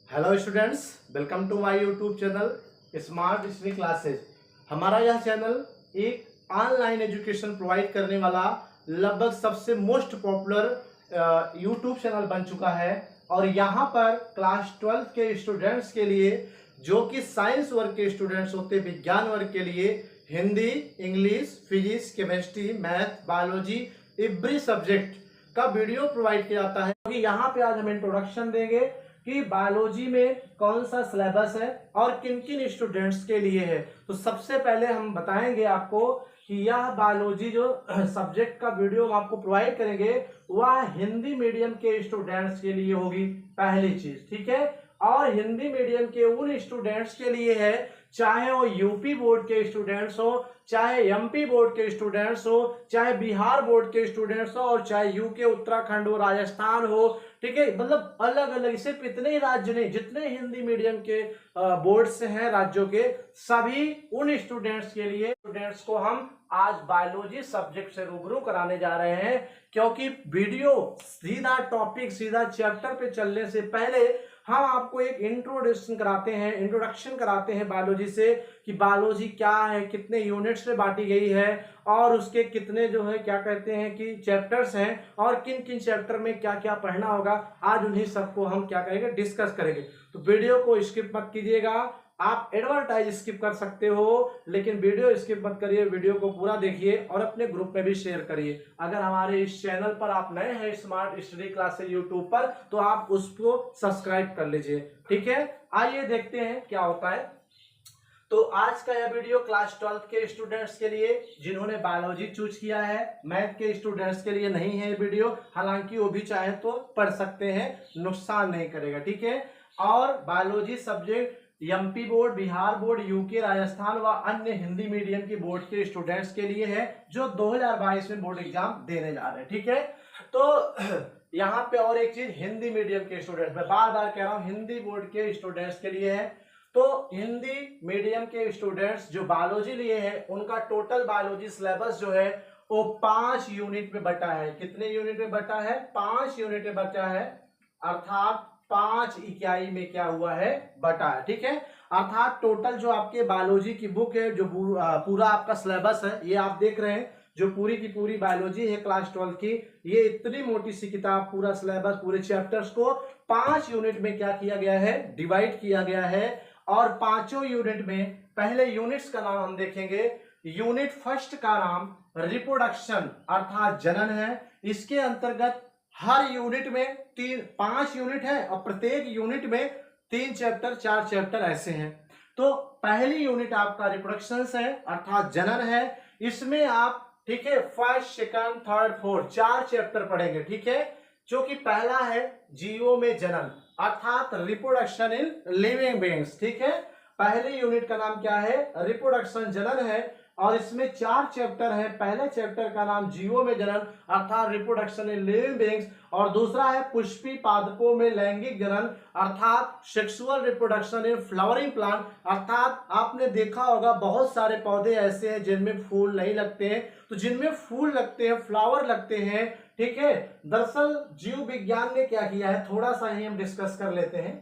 Hello students, welcome to my YouTube channel smart study classes. हमारा यह channel एक online education provide करने वाला लगभग सबसे मोस्ट पॉपुलर यूट्यूब चैनल बन चुका है। और यहाँ पर क्लास 12 के स्टूडेंट्स के लिए, जो कि साइंस वर्ग के स्टूडेंट्स होते, विज्ञान वर्ग के लिए Hindi, English, physics, chemistry, math, biology, every subject का वीडियो प्रोवाइड किया जाता है। क्योंकि यहाँ पे आज हम इंट्रोडक्शन देंगे कि बायोलॉजी में कौन सा सिलेबस है और किन किन स्टूडेंट्स के लिए है। तो सबसे पहले हम बताएंगे आपको कि यह बायोलॉजी जो सब्जेक्ट का वीडियो हम आपको प्रोवाइड करेंगे वह हिंदी मीडियम के स्टूडेंट्स के लिए होगी, पहली चीज, ठीक है। और हिंदी मीडियम के उन स्टूडेंट्स के लिए है, चाहे वो यूपी बोर्ड के स्टूडेंट्स हो, चाहे एमपी बोर्ड के स्टूडेंट्स हो, चाहे बिहार बोर्ड के स्टूडेंट्स हो, और चाहे यूके, उत्तराखंड हो, राजस्थान हो, ठीक है। मतलब अलग अलग, सिर्फ इतने ही राज्य नहीं, जितने हिंदी मीडियम के बोर्ड से हैं राज्यों के, सभी उन स्टूडेंट्स के लिए, स्टूडेंट्स को हम आज बायोलॉजी सब्जेक्ट से रूबरू कराने जा रहे हैं। क्योंकि वीडियो सीधा टॉपिक, सीधा चैप्टर पे चलने से पहले हम आपको एक इंट्रोडक्शन कराते हैं बायोलॉजी से, कि बायोलॉजी क्या है, कितने यूनिट्स में बांटी गई है, और उसके कितने जो है क्या कहते हैं कि चैप्टर्स हैं, और किन किन चैप्टर में क्या क्या पढ़ना होगा। आज उन्हीं सबको हम क्या करेंगे, डिस्कस करेंगे। तो वीडियो को स्किप मत कीजिएगा। आप एडवर्टाइज स्किप कर सकते हो, लेकिन वीडियो स्किप मत करिए, वीडियो को पूरा देखिए और अपने ग्रुप में भी शेयर करिए। अगर हमारे इस चैनल पर आप नए हैं, स्मार्ट स्टडी क्लासेस यूट्यूब पर, तो आप उसको सब्सक्राइब कर लीजिए, ठीक है। आइए देखते हैं क्या होता है। तो आज का यह वीडियो क्लास 12 के स्टूडेंट्स के लिए, जिन्होंने बायोलॉजी चूज किया है। मैथ के स्टूडेंट्स के लिए नहीं है ये वीडियो, हालांकि वो भी चाहे तो पढ़ सकते हैं, नुकसान नहीं करेगा, ठीक है। और biology subject MP board, Bihar board, UK, Rajasthan व अन्य हिंदी मीडियम की बोर्ड के स्टूडेंट्स के लिए है, जो 2022 में बोर्ड एग्जाम देने जा रहे हैं, ठीक है। तो यहाँ पे और एक चीज, हिंदी मीडियम के स्टूडेंट्स, मैं बार बार कह रहा हूँ, हिंदी बोर्ड के स्टूडेंट्स के लिए है। तो हिंदी मीडियम के स्टूडेंट्स जो बायोलॉजी लिए हैं, उनका टोटल बायोलॉजी सिलेबस जो है वो 5 यूनिट में बटा है। कितने यूनिट में बटा है? 5 यूनिट में बटा है, अर्थात 5 इकाई में क्या हुआ है, बटा है, ठीक है। अर्थात टोटल जो आपके बायोलॉजी की बुक है, जो पूरा आपका सिलेबस है, ये आप देख रहे हैं, जो पूरी की पूरी बायोलॉजी है क्लास 12 की, ये इतनी मोटी सी किताब, पूरा सिलेबस, पूरे चैप्टर्स को 5 यूनिट में क्या किया गया है, डिवाइड किया गया है। और पांचों यूनिट में, पहले यूनिट्स का नाम हम देखेंगे। यूनिट फर्स्ट का नाम रिप्रोडक्शन अर्थात जनन है। इसके अंतर्गत हर यूनिट में 5 यूनिट है, और प्रत्येक यूनिट में 3 चैप्टर, 4 चैप्टर ऐसे हैं। तो पहली यूनिट आपका रिप्रोडक्शन है, अर्थात जनन है। इसमें आप, ठीक है, first, second, third, fourth 4 chapter पढ़ेंगे, ठीक है। जो कि पहला है जीवों में जनन, अर्थात रिप्रोडक्शन इन लिविंग बीइंग्स, ठीक है। पहले यूनिट का नाम क्या है? रिप्रोडक्शन, जनन है। और इसमें 4 चैप्टर है। पहले चैप्टर का नाम जीवों में जनन अर्थात रिप्रोडक्शन इन लिविंग बीइंग्स, और दूसरा है पुष्पी पादपों में लैंगिक जनन अर्थात sexual reproduction in flowering plant. अर्थात आपने देखा होगा बहुत सारे पौधे ऐसे हैं जिनमें फूल नहीं लगते हैं, तो जिनमें फूल लगते हैं, फ्लावर लगते हैं, ठीक है। दरअसल जीव विज्ञान ने क्या किया है, थोड़ा सा ही हम डिस्कस कर लेते हैं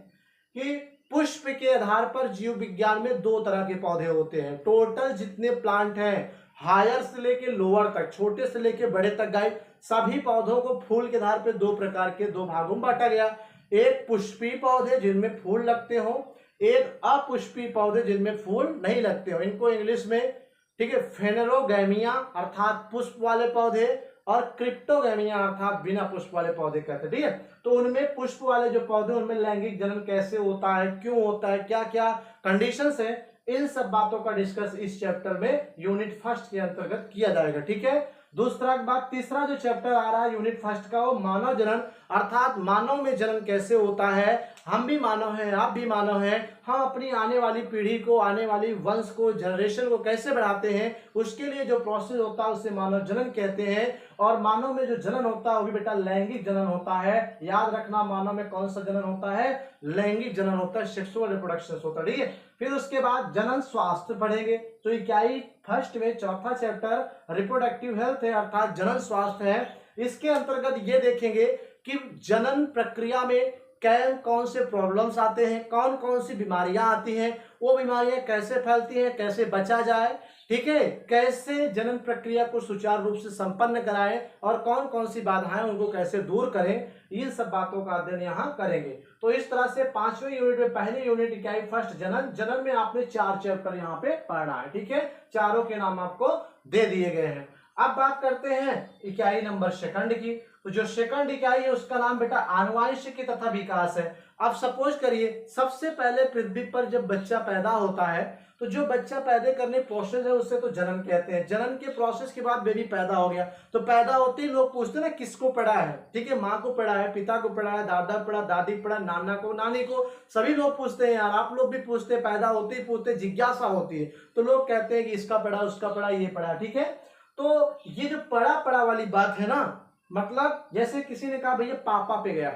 कि पुष्प के आधार पर जीव विज्ञान में 2 तरह के पौधे होते हैं। टोटल जितने प्लांट हैं, हायर से लेके लोअर तक, छोटे से लेके बड़े तक, गाइस, सभी पौधों को फूल के आधार पर 2 प्रकार के 2 भागों में बांटा गया। एक पुष्पी पौधे जिनमें फूल लगते हो, एक अपुष्पी पौधे जिनमें फूल नहीं लगते हो। इनको इंग्लिश में, ठीक है, फेनेरोगैमिया अर्थात पुष्प वाले पौधे, और क्रिप्टोगैमिया अर्थात बिना पुष्प वाले पौधे कहते हैं, ठीक है। तो उनमें पुष्प वाले जो पौधे, उनमें लैंगिक जनन कैसे होता है, क्यों होता है, क्या क्या कंडीशंस है, इन सब बातों का डिस्कस इस चैप्टर में यूनिट फर्स्ट के अंतर्गत किया जाएगा, ठीक है। दूसरा बात, तीसरा जो चैप्टर आ रहा है यूनिट फर्स्ट का, वो मानव जनन अर्थात मानव में जनन कैसे होता है। हम भी मानव हैं, आप भी मानव हैं, हम अपनी आने वाली पीढ़ी को, आने वाली वंश को, जनरेशन को कैसे बढ़ाते हैं, उसके लिए जो प्रोसेस होता है उसे मानव जनन कहते हैं। और मानव में जो जनन होता है वो भी बेटा लैंगिक जनन होता है। याद रखना, मानव में कौन सा जनन होता है? लैंगिक जनन होता है, सेक्सुअल रिप्रोडक्शन होता है, ठीक है। फिर उसके बाद जनन स्वास्थ्य पढ़ेंगे। तो इकाई फर्स्ट में चौथा चैप्टर रिप्रोडक्टिव हेल्थ है, अर्थात जनन स्वास्थ्य है। इसके अंतर्गत ये देखेंगे कि जनन प्रक्रिया में कौन से प्रॉब्लम्स आते हैं, कौन कौन सी बीमारियां आती हैं, वो बीमारियां कैसे फैलती हैं, कैसे बचा जाए, ठीक है, कैसे जनन प्रक्रिया को सुचारू रूप से संपन्न कराएं और कौन कौन सी बाधाएं उनको कैसे दूर करें, इन सब बातों का अध्ययन यहाँ करेंगे। तो इस तरह से 5वें यूनिट में पहली यूनिट इकाई फर्स्ट जनन, जनन में आपने 4 चैप्टर यहाँ पे पढ़ना है, ठीक है, चारों के नाम आपको दे दिए गए हैं। अब बात करते हैं इकाई नंबर सेकंड की। तो जो सेकंड इकाई है उसका नाम बेटा आनुवंशिकी तथा विकास है। अब सपोज करिए सबसे पहले पृथ्वी पर जब बच्चा पैदा होता है तो जो बच्चा पैदा करने प्रोसेस है उससे तो जनन कहते हैं। जनन के प्रोसेस के बाद बेबी पैदा हो गया, तो पैदा होते ही लोग पूछते हैं ना किसको पढ़ा है, ठीक है, माँ को पढ़ा है, पिता को पढ़ा है, दादा पढ़ा, दादी पढ़ा, नाना को, नानी को, सभी लोग पूछते हैं यार, आप लोग भी पूछते हैं, पैदा होते ही पूछते, जिज्ञासा होती है, तो लोग कहते हैं कि इसका पढ़ा, उसका पढ़ा, ये पढ़ा, ठीक है। तो ये जो पढ़ा पढ़ा वाली बात है ना, मतलब जैसे किसी ने कहा भैया पापा पे गया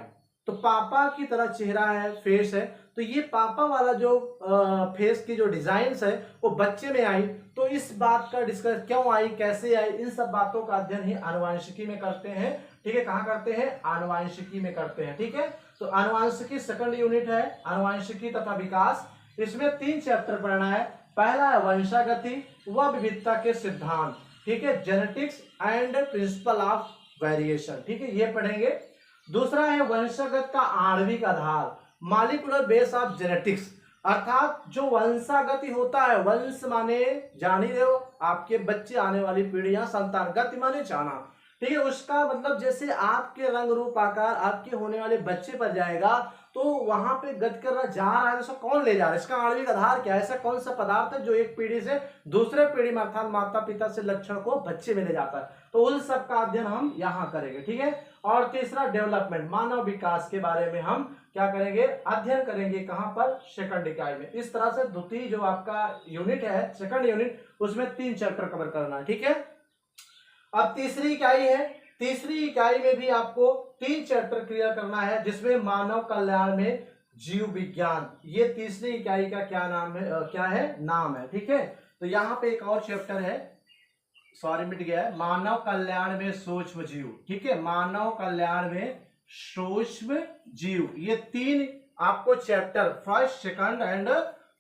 तो पापा की तरह चेहरा है, फेस है, तो ये पापा वाला जो फेस की जो डिजाइन्स है वो बच्चे में आई, तो इस बात का डिस्कस क्यों आई, कैसे आई, इन सब बातों का अध्ययन ही आनुवंशिकी में करते हैं, ठीक है। कहाँ करते हैं? आनुवंशिकी में करते हैं, ठीक है। तो आनुवंशिकी सेकंड यूनिट है, आनुवंशिकी तथा विकास। इसमें 3 चैप्टर पढ़ना है। पहला है वंशागति व विविधता के सिद्धांत, ठीक है, genetics and principle of variation, ठीक है, ये पढ़ेंगे। दूसरा है वंशागत का आणविक आधार, मॉलिक्यूलर बेस ऑफ जेनेटिक्स, अर्थात जो वंशागति होता है, वंश माने जान ही रहे हो, आपके बच्चे, आने वाली पीढ़ियां, संतान, गति माने जाना, ठीक है, उसका मतलब जैसे आपके रंग रूप आकार आपके होने वाले बच्चे पर जाएगा तो वहां पे गति कर रहा जा रहा है, तो कौन ले जा रहा है, इसका आणविक आधार क्या है, ऐसा कौन सा पदार्थ है जो एक पीढ़ी से दूसरे पीढ़ी में अर्थात माता पिता से लक्षण को बच्चे में ले जाता है, तो उन सब का अध्ययन हम यहाँ करेंगे, ठीक है। और तीसरा डेवलपमेंट, मानव विकास के बारे में हम क्या करेंगे, अध्ययन करेंगे, कहां पर, सेकंड इकाई में। इस तरह से द्वितीय जो आपका यूनिट है, सेकंड यूनिट, उसमें 3 चैप्टर कवर करना है, ठीक है। अब तीसरी इकाई है, तीसरी इकाई में भी आपको 3 चैप्टर क्लियर करना है, जिसमें मानव कल्याण में जीव विज्ञान, ये तीसरी इकाई का क्या नाम है, क्या है, नाम है, ठीक है। तो यहाँ पे एक और चैप्टर है, सॉरी मिट गया है, मानव कल्याण में सूक्ष्म जीव, ठीक है, मानव कल्याण में सूक्ष्म जीव, ये 3 आपको chapter, first second and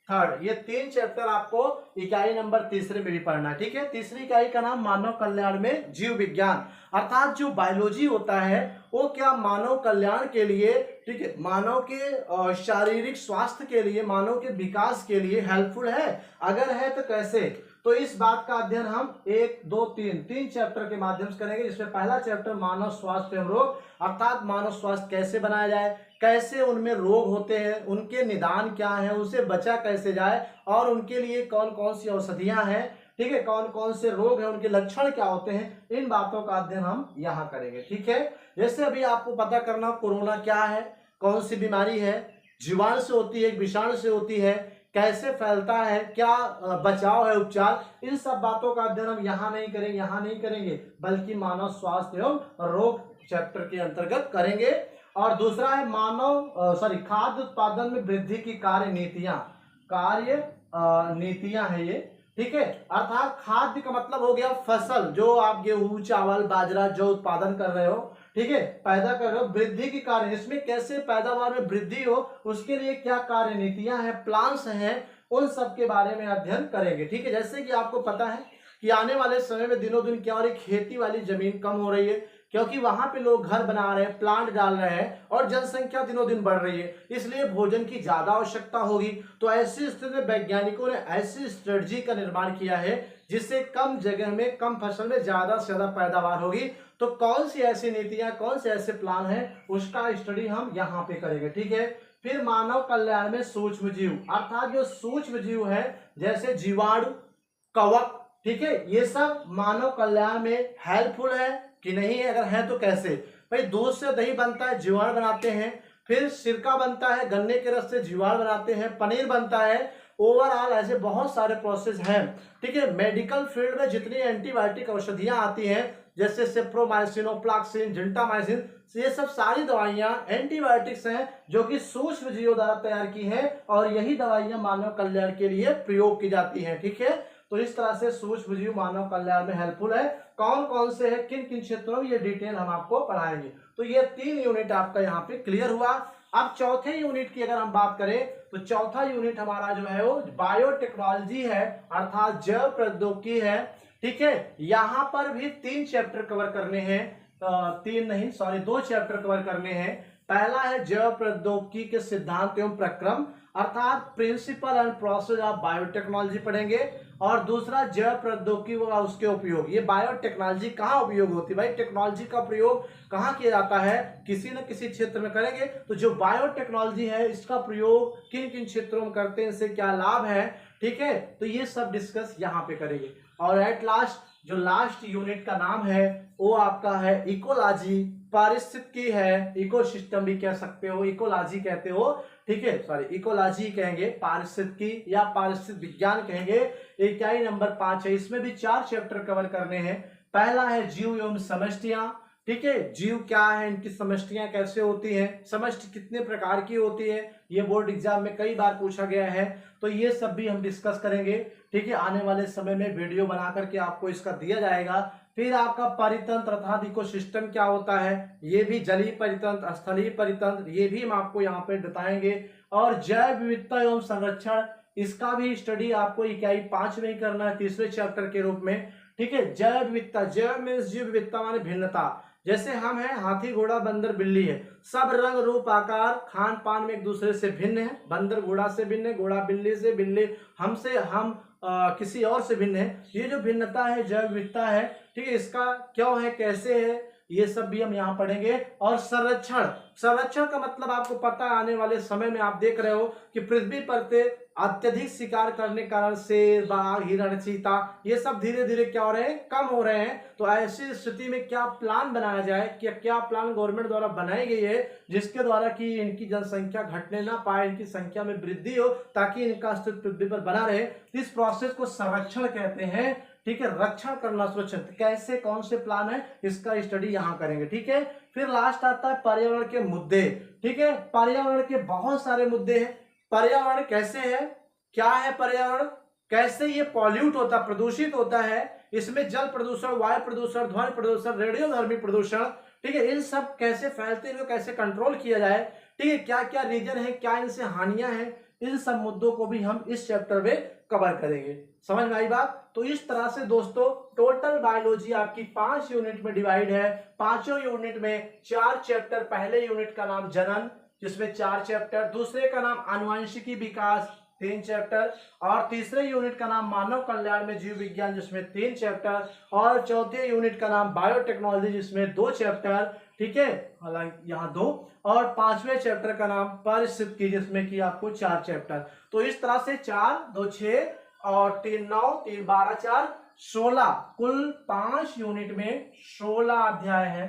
third, ये 3 चैप्टर आपको इकाई नंबर तीसरे में भी पढ़ना है, ठीक है। तीसरी इकाई का नाम मानव कल्याण में जीव विज्ञान, अर्थात जो बायोलॉजी होता है वो क्या मानव कल्याण के लिए, ठीक है, मानव के शारीरिक स्वास्थ्य के लिए, मानव के विकास के लिए हेल्पफुल है, अगर है तो कैसे, तो इस बात का अध्ययन हम 1, 2, 3 चैप्टर के माध्यम से करेंगे, जिसमें पहला चैप्टर मानव स्वास्थ्य एवं रोग, अर्थात मानव स्वास्थ्य कैसे बनाया जाए, कैसे उनमें रोग होते हैं, उनके निदान क्या है, उनसे बचा कैसे जाए और उनके लिए कौन कौन सी औषधियां हैं, ठीक है, कौन कौन से रोग हैं, उनके लक्षण क्या होते हैं, इन बातों का अध्ययन हम यहाँ करेंगे, ठीक है। जैसे अभी आपको पता करना कोरोना क्या है, कौन सी बीमारी है, जीवाणु से होती है, विषाणु से होती है, कैसे फैलता है, क्या बचाव है, उपचार, इन सब बातों का अध्ययन हम यहाँ नहीं करेंगे, बल्कि मानव स्वास्थ्य एवं रोग चैप्टर के अंतर्गत करेंगे। और दूसरा है खाद्य उत्पादन में वृद्धि की कार्य नीतियां है ये, ठीक है, अर्थात खाद्य का मतलब हो गया फसल, जो आप गेहूं, चावल, बाजरा जो उत्पादन कर रहे हो, ठीक है, पैदा कर रहे हो, वृद्धि की कार्य, इसमें कैसे पैदावार में वृद्धि हो, उसके लिए क्या कार्य नीतियां हैं, प्लान्स हैं, उन सब के बारे में अध्ययन करेंगे, ठीक है। जैसे कि आपको पता है कि आने वाले समय में दिनों दिन क्या हो रही, खेती वाली जमीन कम हो रही है, क्योंकि वहां पे लोग घर बना रहे हैं, प्लांट डाल रहे हैं और जनसंख्या दिनों दिन बढ़ रही है, इसलिए भोजन की ज्यादा आवश्यकता होगी। तो ऐसी स्थिति में वैज्ञानिकों ने ऐसी स्ट्रेटजी का निर्माण किया है जिससे कम जगह में कम फसल में ज्यादा से ज्यादा पैदावार होगी। तो कौन सी ऐसी नीतियां, कौन से ऐसे प्लान हैं, उसका स्टडी हम यहाँ पे करेंगे, ठीक है। फिर मानव कल्याण में सूक्ष्म जीव, अर्थात जो सूक्ष्म जीव है जैसे जीवाणु, कवक, ठीक है, ये सब मानव कल्याण में हेल्पफुल है कि नहीं है, अगर है तो कैसे। भाई दूध से दही बनता है, जीवाणु बनाते हैं, फिर सिरका बनता है, गन्ने के रस से जीवाणु बनाते हैं, पनीर बनता है, ओवरऑल ऐसे बहुत सारे प्रोसेस हैं, ठीक है। मेडिकल फील्ड में जितनी एंटीबायोटिक औषधियां आती हैं जैसे सेप्रोमाइसिन, ओफ्लॉक्सिन, जिंटामाइसिन, ये सब सारी दवाइयां एंटीबायोटिक्स हैं जो कि सूक्ष्म जीवों द्वारा तैयार की हैं और यही दवाइयां मानव कल्याण के लिए प्रयोग की जाती हैं, ठीक है। तो इस तरह से सूक्ष्म जीव मानव कल्याण में हेल्पफुल है। कौन कौन से है, किन किन क्षेत्रों में, ये डिटेल हम आपको पढ़ाएंगे। तो ये 3 यूनिट आपका यहाँ पे क्लियर हुआ। अब चौथे यूनिट की अगर हम बात करें तो चौथा यूनिट हमारा जो है वो बायोटेक्नोलॉजी है, अर्थात जैव प्रौद्योगिकी है। ठीक है, यहां पर भी 3 चैप्टर कवर करने हैं, 3 नहीं सॉरी 2 चैप्टर कवर करने हैं। पहला है जैव प्रौद्योगिकी के सिद्धांत एवं प्रक्रम, अर्थात principle and process of biotechnology पढ़ेंगे, और दूसरा जैव प्रौद्योगिकी व उसके उपयोग। ये बायोटेक्नोलॉजी कहाँ उपयोग होती है भाई, टेक्नोलॉजी का प्रयोग कहाँ किया जाता है, किसी न किसी क्षेत्र में करेंगे। तो जो बायोटेक्नोलॉजी है इसका प्रयोग किन किन क्षेत्रों में करते हैं, इससे क्या लाभ है, ठीक है, तो ये सब डिस्कस यहाँ पे करेंगे। और एट लास्ट जो लास्ट यूनिट का नाम है वो आपका है इकोलॉजी, पारिस्थितिकी है, इकोसिस्टम भी कह सकते हो, इकोलॉजी कहते हो, ठीक है, सॉरी इकोलॉजी कहेंगे, पारिस्थितिकी या पारिस्थितिक विज्ञान कहेंगे। इकाई नंबर 5 है, इसमें भी 4 चैप्टर कवर करने हैं। पहला है जीव एवं समष्टियां, ठीक है, जीव क्या है, इनकी समष्टियां कैसे होती हैं, समष्टि कितने प्रकार की होती है, ये बोर्ड एग्जाम में कई बार पूछा गया है, तो ये सब भी हम डिस्कस करेंगे। ठीक है, आने वाले समय में वीडियो बना करके आपको इसका दिया जाएगा। फिर आपका परितंत्र अर्थात इकोसिस्टम क्या होता है, ये भी जलीय परितंत्र, स्थलीय परितंत्र, ये भी हम आपको यहाँ पे बताएंगे। और जैव विविधता एवं संरक्षण, इसका भी स्टडी आपको इकाई 5 में ही करना है, तीसरे चैप्टर के रूप में। ठीक है, जैव विविधता, जैव में जीव विविधता माने भिन्नता, जैसे हम हैं हाथी घोड़ा बंदर बिल्ली है, सब रंग रूप आकार खान पान में एक दूसरे से भिन्न है, बंदर घोड़ा से भिन्न है, घोड़ा बिल्ली से, बिल्ली हमसे, हम किसी और से भिन्न है। ये जो भिन्नता है जैव विविधता है, ठीक है, इसका क्यों है, कैसे है, ये सब भी हम यहाँ पढ़ेंगे। और संरक्षण, संरक्षण का मतलब आपको पता है, आने वाले समय में आप देख रहे हो कि पृथ्वी पर अत्यधिक शिकार करने के कारण शेर, बाघ, हिरण, चीता, ये सब धीरे धीरे क्या हो रहे हैं, कम हो रहे हैं। तो ऐसी स्थिति में क्या प्लान बनाया जाए, क्या प्लान गवर्नमेंट द्वारा बनाई गई है जिसके द्वारा कि इनकी जनसंख्या घटने ना पाए, इनकी संख्या में वृद्धि हो, ताकि इनका अस्तित्व पृथ्वी पर बना रहे। इस प्रोसेस को संरक्षण कहते हैं। ठीक है, रक्षण करना, सुरक्षित कैसे, कौन से प्लान है, इसका स्टडी यहाँ करेंगे। ठीक है, फिर लास्ट आता है पर्यावरण के मुद्दे। ठीक है, पर्यावरण के बहुत सारे मुद्दे हैं। पर्यावरण कैसे है, क्या है पर्यावरण, कैसे ये पॉल्यूट होता, प्रदूषित होता है, इसमें जल प्रदूषण, वायु प्रदूषण, ध्वनि प्रदूषण, रेडियोधर्मी प्रदूषण, ठीक है, इन सब कैसे फैलते हैं, इनको कैसे कंट्रोल किया जाए, ठीक है, क्या क्या रीजन है, क्या इनसे हानियां हैं, इन सब मुद्दों को भी हम इस चैप्टर में कवर करेंगे। समझ में आई बात। तो इस तरह से दोस्तों टोटल बायोलॉजी आपकी 5 यूनिट में डिवाइड है। पांचों यूनिट में 4 चैप्टर, पहले यूनिट का नाम जनन जिसमें 4 चैप्टर, दूसरे का नाम आनुवंशिकी विकास 3 चैप्टर, और तीसरे यूनिट का नाम मानव कल्याण में जीव विज्ञान जिसमें 3 चैप्टर, और चौथे यूनिट का नाम बायोटेक्नोलॉजी जिसमें 2 चैप्टर, ठीक है, हालांकि यहाँ 2, और 5वें चैप्टर का नाम पारिस्थितिकी जिसमें कि आपको 4 चैप्टर। तो इस तरह से 4, 2, 6 और 3, 9, 3, 12, 4, 16, कुल 5 यूनिट में 16 अध्याय है।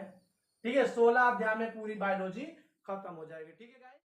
ठीक है, 16 अध्याय में पूरी बायोलॉजी खत्म हो जाएगी। ठीक है।